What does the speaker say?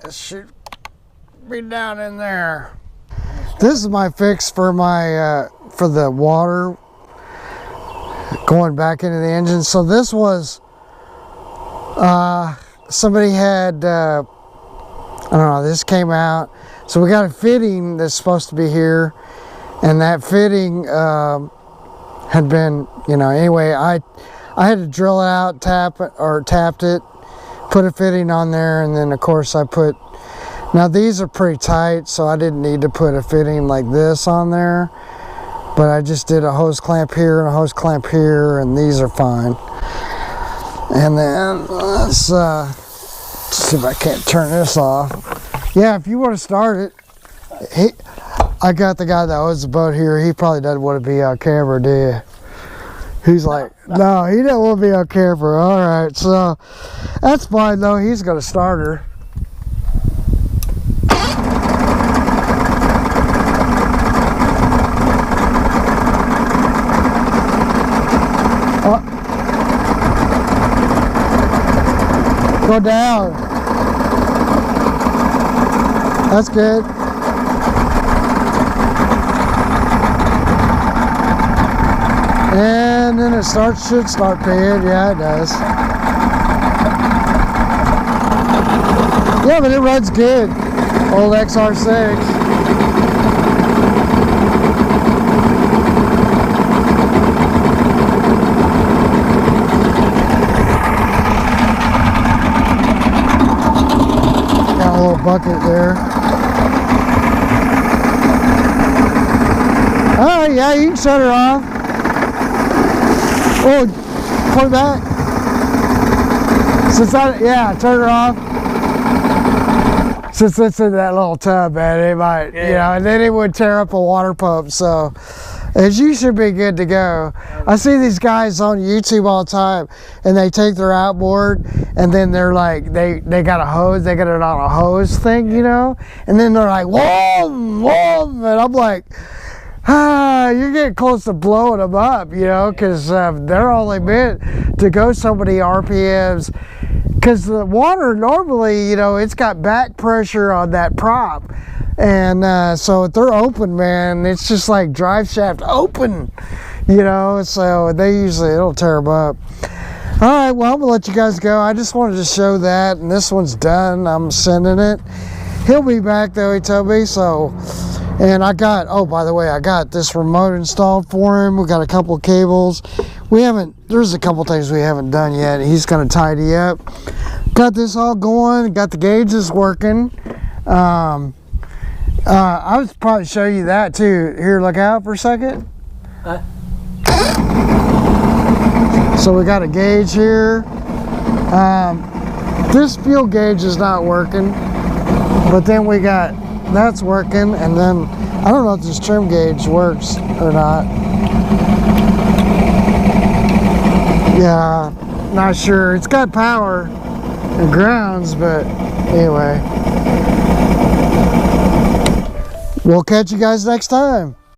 This should be down in there. This is my fix for my for the water going back into the engine. So this was somebody had I don't know, this came out, so we got a fitting that's supposed to be here, and that fitting had been, you know, anyway, I had to drill it out, tapped it, put a fitting on there, and then of course I put, now these are pretty tight, so I didn't need to put a fitting like this on there, but I just did a hose clamp here and a hose clamp here, and these are fine. And then let's see if I can't turn this off. Yeah, if you want to start it, I got the guy that owns the boat here. He probably doesn't want to be on camera, do you? He's like, no, he doesn't want to be on camera. All right, so that's fine though. He's gonna start her. Go down. That's good. And then it should start paying. Yeah, it does. Yeah, but it runs good. Old XR6. Bucket there. Oh yeah, you can shut her off. Oh, put it back. Since turn her off. Since it's in that little tub, man, it might, you know, and then it would tear up a water pump. So, you should be good to go. I see these guys on YouTube all the time, and they take their outboard, and then they're like, they got a hose, they got it on a hose thing, you know, and then they're like, whoa, whoa, and I'm like, you're getting close to blowing them up, you know, because they're only meant to go so many RPMs, because the water normally, you know, it's got back pressure on that prop. And so if they're open, man, it's just like drive shaft open, you know, so it'll tear them up. All right, well, I'm gonna let you guys go. I just wanted to show that, and this one's done. I'm sending it. He'll be back though, he told me, so. And I got, oh, by the way, I got this remote installed for him. We got a couple of cables. There's a couple things we haven't done yet. He's gonna tidy up. Got this all going, got the gauges working. I would probably show you that too. Here, look out for a second. So we got a gauge here. This fuel gauge is not working, but then we got, that's working, and then I don't know if this trim gauge works or not. Yeah, not sure. It's got power and grounds, but anyway. We'll catch you guys next time.